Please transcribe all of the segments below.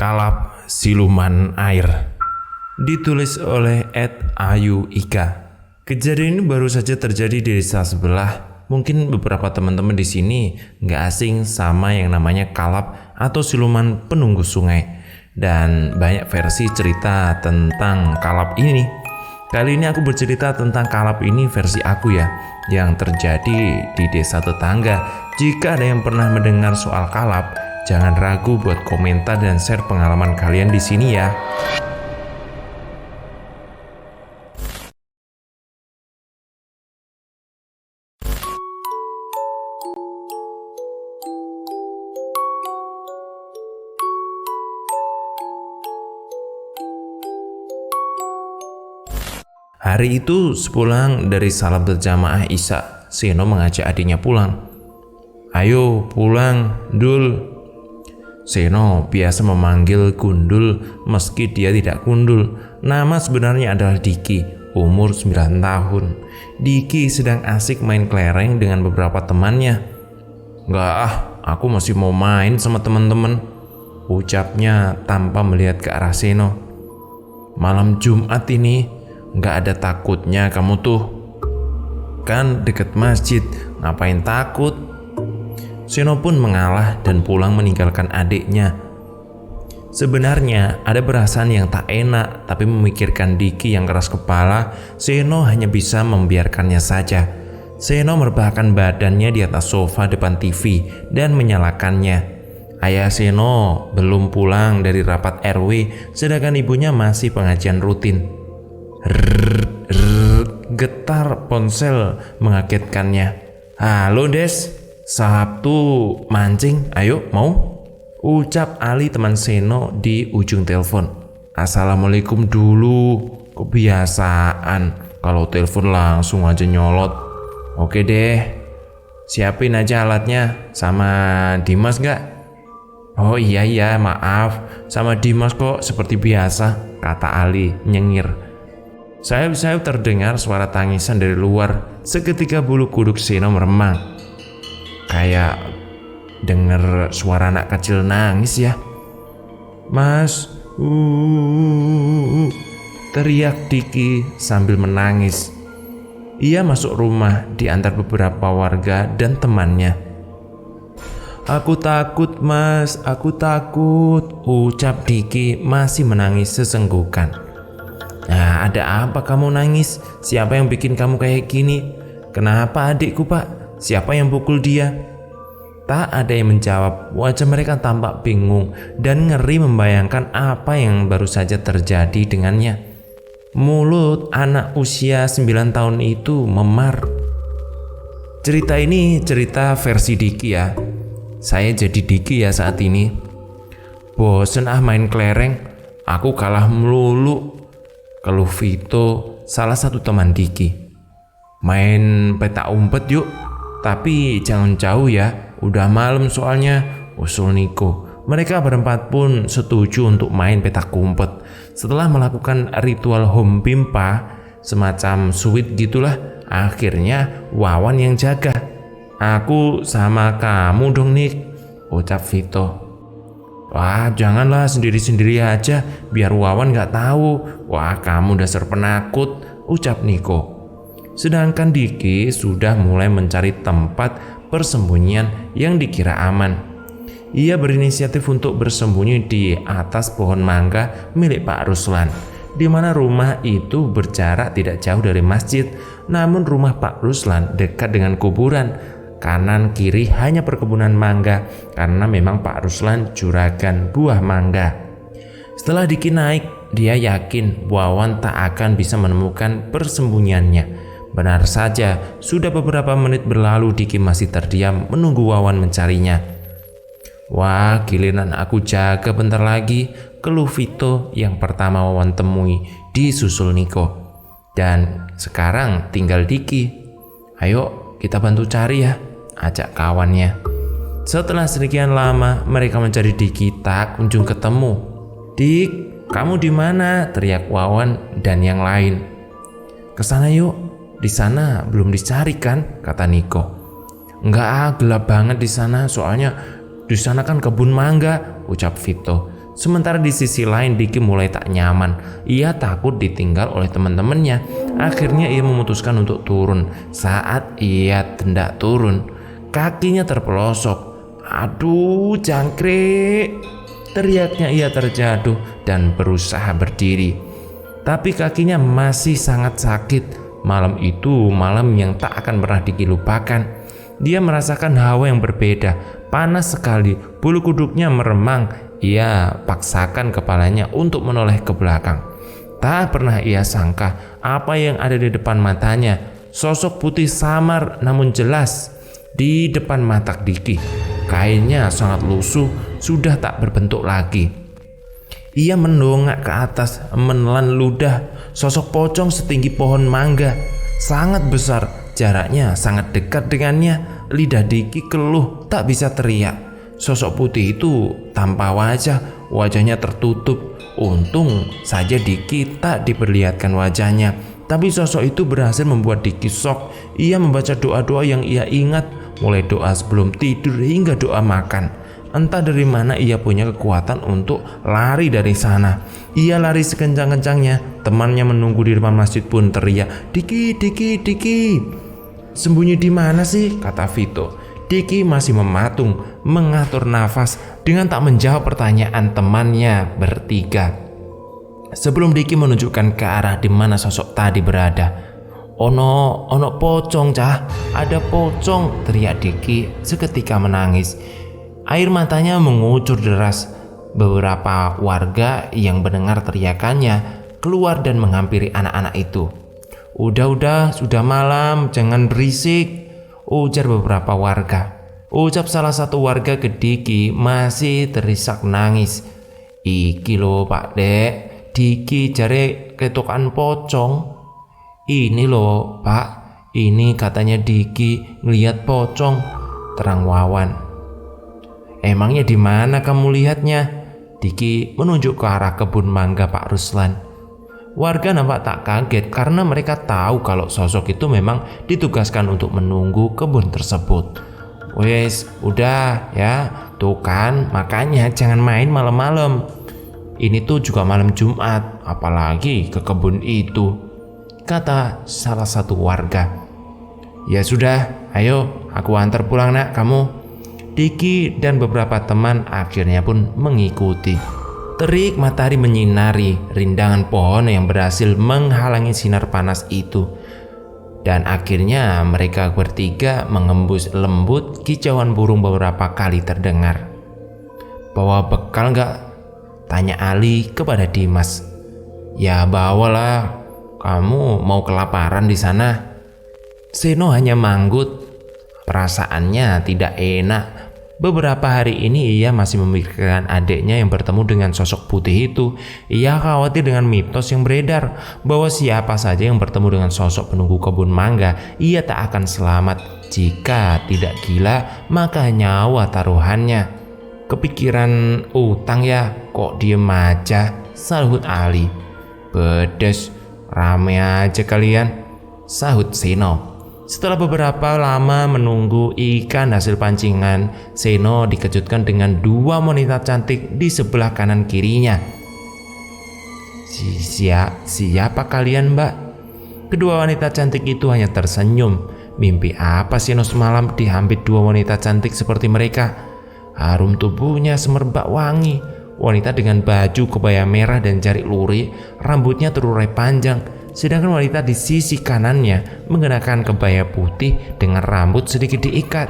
Kalap Siluman Air, ditulis oleh Ayu Ika. Kejadian ini baru saja terjadi di desa sebelah. Mungkin beberapa teman-teman di sini nggak asing sama yang namanya kalap atau siluman penunggu sungai. Dan banyak versi cerita tentang kalap ini. Kali ini aku bercerita tentang kalap ini versi aku ya, yang terjadi di desa tetangga. Jika ada yang pernah mendengar soal kalap, jangan ragu buat komentar dan share pengalaman kalian di sini ya. Hari itu sepulang dari salat berjamaah Isya, Seno mengajak adiknya pulang. "Ayo pulang, Dul." Seno biasa memanggil Gundul meski dia tidak gundul. Nama sebenarnya adalah Diki, umur 9 tahun. Diki sedang asik main kelereng dengan beberapa temannya. "Enggak aku masih mau main sama teman-teman," ucapnya tanpa melihat ke arah Seno. "Malam Jumat ini nggak ada takutnya kamu tuh. Kan deket masjid, ngapain takut?" Seno pun mengalah dan pulang meninggalkan adiknya. Sebenarnya ada perasaan yang tak enak, tapi memikirkan Diki yang keras kepala, Seno hanya bisa membiarkannya saja. Seno merebahkan badannya di atas sofa depan TV dan menyalakannya. Ayah Seno belum pulang dari rapat RW, sedangkan ibunya masih pengajian rutin. Getar ponsel mengagetkannya. "Halo Des, Sabtu mancing, ayo mau?" ucap Ali teman Seno di ujung telepon. "Assalamualaikum dulu, kebiasaan kalau telepon langsung aja nyolot." "Oke deh, siapin aja alatnya, sama Dimas gak?" "Oh iya maaf, sama Dimas kok seperti biasa," kata Ali nyengir. Sayup-sayup terdengar suara tangisan dari luar. Seketika bulu kuduk Seno meremang. Kayak denger suara anak kecil nangis ya. "Mas, teriak Diki sambil menangis. Ia masuk rumah diantar beberapa warga dan temannya. "Aku takut mas, aku takut," ucap Diki masih menangis sesenggukan. "Nah, ada apa kamu nangis? Siapa yang bikin kamu kayak gini? Kenapa adikku pak? Siapa yang pukul dia?" Tak ada yang menjawab. Wajah mereka tampak bingung dan ngeri membayangkan apa yang baru saja terjadi dengannya. Mulut anak usia 9 tahun itu memar. Cerita ini cerita versi Diki ya. Saya jadi Diki ya saat ini. "Bosen main kelereng, aku kalah melulu," keluh Vito, salah satu teman Diki. "Main petak umpet yuk, tapi jangan jauh ya, udah malam soalnya," usul Niko. Mereka berempat pun setuju untuk main petak umpet. Setelah melakukan ritual home pimpa, semacam sweet gitulah, akhirnya Wawan yang jaga. "Aku sama kamu dong Nik," ucap Vito. "Wah janganlah, sendiri-sendiri aja biar Wawan gak tahu." "Wah kamu dasar penakut," ucap Niko. Sedangkan Diki sudah mulai mencari tempat persembunyian yang dikira aman. Ia berinisiatif untuk bersembunyi di atas pohon mangga milik Pak Ruslan, di mana rumah itu berjarak tidak jauh dari masjid. Namun rumah Pak Ruslan dekat dengan kuburan. Kanan kiri hanya perkebunan mangga, karena memang Pak Ruslan juragan buah mangga. Setelah Diki naik, dia yakin Wawan tak akan bisa menemukan persembunyiannya. Benar saja, sudah beberapa menit berlalu Diki masih terdiam menunggu Wawan mencarinya. "Wah giliran aku jaga bentar lagi," keluh Vito yang pertama Wawan temui, disusul Niko. "Dan sekarang tinggal Diki. Ayo kita bantu cari ya," ajak kawannya. Setelah sekian lama mereka mencari Diki tak kunjung ketemu. "Dik, kamu di mana?" teriak Wawan dan yang lain. "Kesana yuk, di sana belum dicari kan?" kata Niko. "Enggak gelap banget di sana, soalnya di sana kan kebun mangga," ucap Vito. Sementara di sisi lain Diki mulai tak nyaman. Ia takut ditinggal oleh teman-temannya. Akhirnya ia memutuskan untuk turun. Saat ia hendak turun, kakinya terpelosok. "Aduh, jangkrik!" teriaknya. Ia terjatuh dan berusaha berdiri, tapi kakinya masih sangat sakit. Malam itu malam yang tak akan pernah Diki lupakan. Dia merasakan hawa yang berbeda, panas sekali, bulu kuduknya meremang. Ia paksakan kepalanya untuk menoleh ke belakang. Tak pernah ia sangka apa yang ada di depan matanya. Sosok putih samar namun jelas di depan mata Diki. Kainnya sangat lusuh, sudah tak berbentuk lagi. Ia mendongak ke atas, menelan ludah. Sosok pocong setinggi pohon mangga, sangat besar, jaraknya sangat dekat dengannya. Lidah Diki keluh, tak bisa teriak. Sosok putih itu tanpa wajah, wajahnya tertutup. Untung saja Diki tak diperlihatkan wajahnya, tapi sosok itu berhasil membuat Diki shock. Ia membaca doa-doa yang ia ingat, mulai doa sebelum tidur hingga doa makan. Entah dari mana ia punya kekuatan untuk lari dari sana. Ia lari sekencang-kencangnya. Temannya menunggu di depan masjid pun teriak, "Diki, Diki, Diki!" "Sembunyi di mana sih?" kata Vito. Diki masih mematung, mengatur nafas dengan tak menjawab pertanyaan temannya bertiga. Sebelum Diki menunjukkan ke arah di mana sosok tadi berada. Ono pocong, cah, ada pocong!" teriak Diki seketika menangis. Air matanya mengucur deras. Beberapa warga yang mendengar teriakannya keluar dan menghampiri anak-anak itu. Udah, sudah malam, jangan berisik," ujar beberapa warga. Ucap salah satu warga ke Diki masih terisak nangis. "Iki lo Pak Dek, Diki jare ketokan pocong." "Ini loh Pak, ini katanya Diki ngelihat pocong," terang Wawan. "Emangnya di mana kamu lihatnya?" Diki menunjuk ke arah kebun mangga Pak Ruslan. Warga nampak tak kaget karena mereka tahu kalau sosok itu memang ditugaskan untuk menunggu kebun tersebut. "Wes, udah ya, tuh kan, makanya jangan main malam-malam. Ini tuh juga malam Jumat, apalagi ke kebun itu," kata salah satu warga. "Ya sudah, ayo aku antar pulang nak kamu." Diki dan beberapa teman akhirnya pun mengikuti. Terik matahari menyinari rindangan pohon yang berhasil menghalangi sinar panas itu. Dan akhirnya mereka bertiga mengembus lembut. Kicauan burung beberapa kali terdengar. "Bawa bekal nggak?" tanya Ali kepada Dimas. "Ya bawalah, kamu mau kelaparan di sana?" Seno hanya manggut. Perasaannya tidak enak. Beberapa hari ini ia masih memikirkan adiknya yang bertemu dengan sosok putih itu. Ia khawatir dengan mitos yang beredar bahwa siapa saja yang bertemu dengan sosok penunggu kebun mangga, ia tak akan selamat. Jika tidak gila, maka nyawa taruhannya. "Kepikiran utang ya, kok diem aja?" sahut Ali. "Bedes, rame aja kalian," sahut Seno. Setelah beberapa lama menunggu ikan hasil pancingan, Seno dikejutkan dengan dua wanita cantik di sebelah kanan kirinya. Siapa kalian, Mbak?" Kedua wanita cantik itu hanya tersenyum. Mimpi apa Seno semalam dihampit dua wanita cantik seperti mereka? Harum tubuhnya semerbak wangi. Wanita dengan baju kebaya merah dan jari lurik, rambutnya terurai panjang. Sedangkan wanita di sisi kanannya mengenakan kebaya putih dengan rambut sedikit diikat.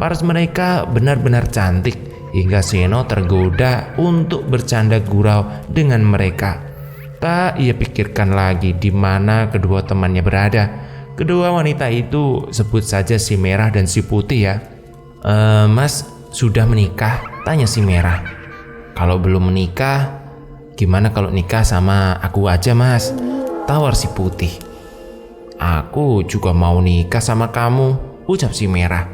Paras mereka benar-benar cantik hingga Seno tergoda untuk bercanda gurau dengan mereka. Tak ia pikirkan lagi di mana kedua temannya berada. Kedua wanita itu, sebut saja si merah dan si putih ya. Mas sudah menikah?" tanya si merah. "Kalau belum menikah, gimana kalau nikah sama aku aja Mas?" tawar si putih. "Aku juga mau nikah sama kamu," ucap si merah.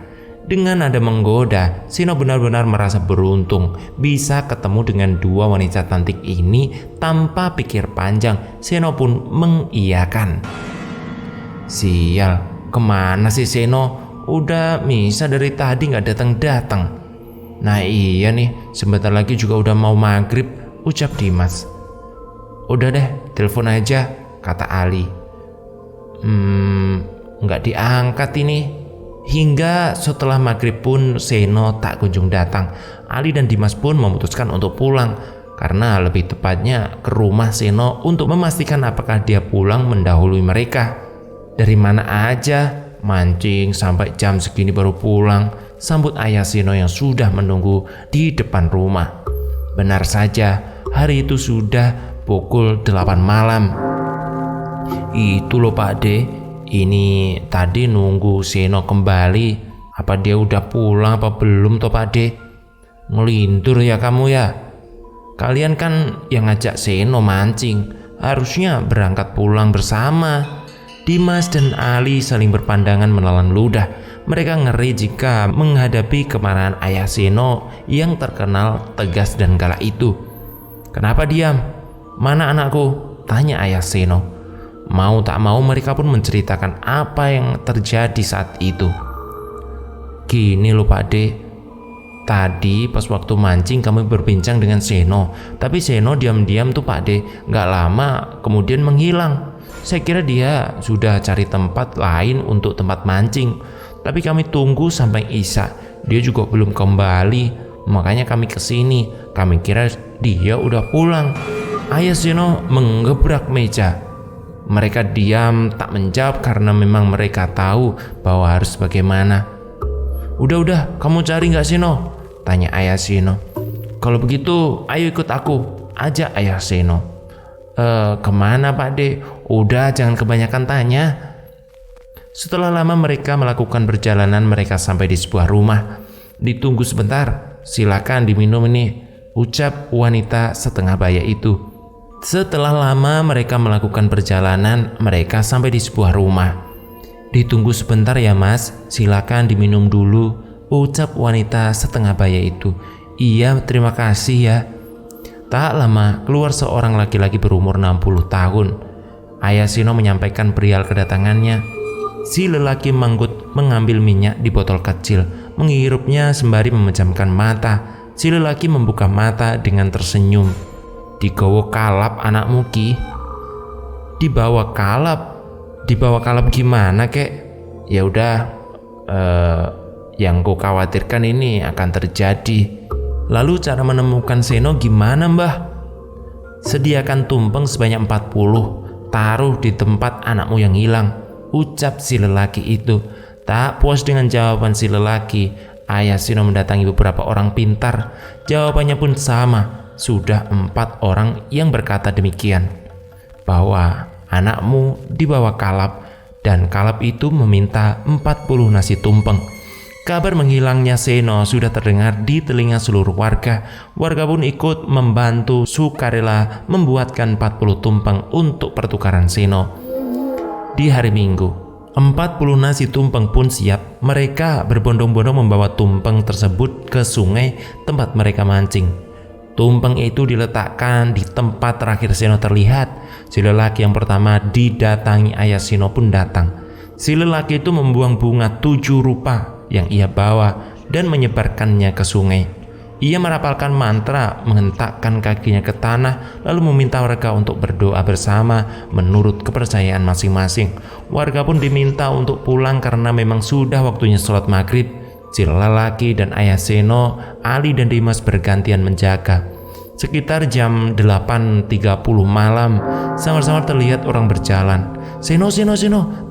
Dengan nada menggoda, Seno benar-benar merasa beruntung bisa ketemu dengan dua wanita cantik ini. Tanpa pikir panjang, Seno pun mengiyakan. "Sial, kemana sih Seno? Udah misa dari tadi gak datang-datang." Nah iya nih, sebentar lagi juga udah mau maghrib, ucap Dimas. Udah deh, telepon aja, kata Ali. Nggak diangkat ini. Hingga setelah maghrib pun Seno tak kunjung datang. Ali dan Dimas pun memutuskan untuk pulang, karena lebih tepatnya ke rumah Seno untuk memastikan apakah dia pulang mendahului mereka. Dari mana aja, mancing sampai jam segini baru pulang, sambut ayah Seno yang sudah menunggu di depan rumah. Benar saja, hari itu sudah pukul 8 malam. Itu loh Pak De, ini tadi nunggu Seno kembali. Apa dia udah pulang apa belum toh Pak De? Ngelindur ya kamu ya. Kalian kan yang ngajak Seno mancing, harusnya berangkat pulang bersama. Dimas dan Ali saling berpandangan menelan ludah. Mereka ngeri jika menghadapi kemarahan ayah Seno yang terkenal tegas dan galak itu. Kenapa diam? Mana anakku? Tanya ayah Seno. Mau tak mau mereka pun menceritakan apa yang terjadi saat itu. Gini loh Pak De, tadi pas waktu mancing kami berbincang dengan Seno, tapi Seno diam-diam tuh Pak De, gak lama kemudian menghilang. Saya kira dia sudah cari tempat lain untuk tempat mancing, tapi kami tunggu sampai Isya, dia juga belum kembali. Makanya kami kesini, kami kira dia udah pulang. Ayah Seno menggebrak meja. Mereka diam tak menjawab karena memang mereka tahu bahwa harus bagaimana. Udah, kamu cari gak Seno? Tanya ayah Seno. Kalau begitu, ayo ikut aku, ajak ayah Seno. Kemana Pak De? Udah, jangan kebanyakan tanya. Setelah lama mereka melakukan perjalanan, mereka sampai di sebuah rumah. Ditunggu sebentar, silakan diminum ini, ucap wanita setengah baya itu. Setelah lama mereka melakukan perjalanan, mereka sampai di sebuah rumah. Ditunggu sebentar ya mas, silakan diminum dulu, ucap wanita setengah baya itu. Iya, terima kasih ya. Tak lama keluar seorang laki-laki berumur 60 tahun. Ayah Seno menyampaikan perihal kedatangannya. Si lelaki manggut mengambil minyak di botol kecil, menghirupnya sembari memejamkan mata. Si lelaki membuka mata dengan tersenyum. Digawa kalap anakmu Ki. Dibawa kalap gimana kek? Ya udah, yang ku khawatirkan ini akan terjadi. Lalu cara menemukan Seno gimana mbah? Sediakan tumpeng sebanyak 40, taruh di tempat anakmu yang hilang, ucap si lelaki itu. Tak puas dengan jawaban si lelaki, ayah Seno mendatangi beberapa orang pintar. Jawabannya pun sama. Sudah 4 orang yang berkata demikian, bahwa anakmu dibawa kalap, dan kalap itu meminta 40 nasi tumpeng. Kabar menghilangnya Seno sudah terdengar di telinga seluruh warga. Warga pun ikut membantu sukarela membuatkan 40 tumpeng untuk pertukaran Seno. Di hari Minggu, 40 nasi tumpeng pun siap. Mereka berbondong-bondong membawa tumpeng tersebut ke sungai tempat mereka mancing. Tumpeng itu diletakkan di tempat terakhir Seno terlihat. Si lelaki yang pertama didatangi ayah Seno pun datang. Si lelaki itu membuang bunga 7 rupa yang ia bawa dan menyebarkannya ke sungai. Ia merapalkan mantra, menghentakkan kakinya ke tanah, lalu meminta warga untuk berdoa bersama menurut kepercayaan masing-masing. Warga pun diminta untuk pulang karena memang sudah waktunya sholat maghrib. Si lelaki dan ayah Seno, Ali dan Dimas bergantian menjaga. Sekitar jam 8.30 malam, samar-samar terlihat orang berjalan. Seno,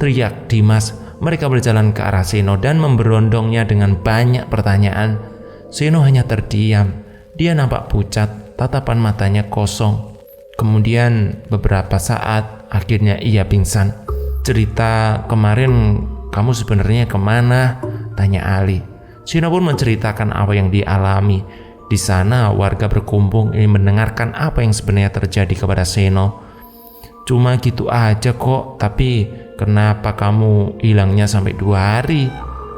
teriak Dimas. Mereka berjalan ke arah Seno dan memberondongnya dengan banyak pertanyaan. Seno hanya terdiam. Dia nampak pucat, tatapan matanya kosong. Kemudian beberapa saat, akhirnya ia pingsan. Cerita kemarin kamu sebenarnya kemana? Tanya Ali. Seno pun menceritakan apa yang dialami. Di sana warga berkumpul ingin mendengarkan apa yang sebenarnya terjadi kepada Seno. Cuma gitu aja kok, tapi kenapa kamu hilangnya sampai 2 hari?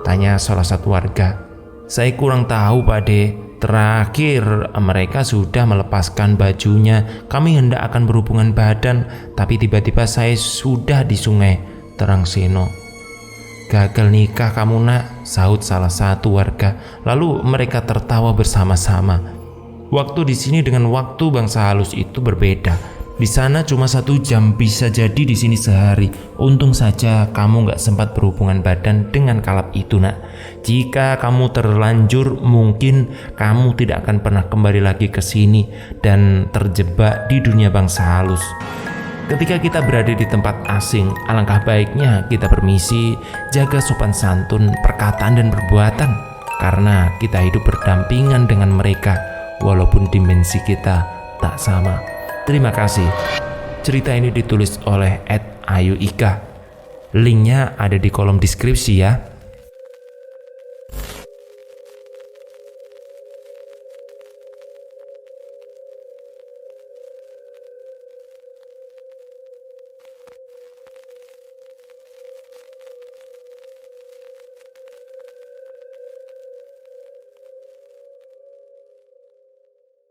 Tanya salah satu warga. Saya kurang tahu Pak De. Terakhir mereka sudah melepaskan bajunya. Kami hendak akan berhubungan badan, tapi tiba-tiba saya sudah di sungai, terang Seno. Gagal nikah kamu nak, sahut salah satu warga. Lalu mereka tertawa bersama-sama. Waktu di sini dengan waktu bangsa halus itu berbeda. Di sana cuma 1 jam, bisa jadi di sini sehari. Untung saja kamu gak sempat berhubungan badan dengan kalap itu nak. Jika kamu terlanjur, mungkin kamu tidak akan pernah kembali lagi ke sini dan terjebak di dunia bangsa halus. Ketika kita berada di tempat asing, alangkah baiknya kita permisi, jaga sopan santun, perkataan dan perbuatan, karena kita hidup berdampingan dengan mereka, walaupun dimensi kita tak sama. Terima kasih. Cerita ini ditulis oleh @ayuika. Linknya ada di kolom deskripsi ya.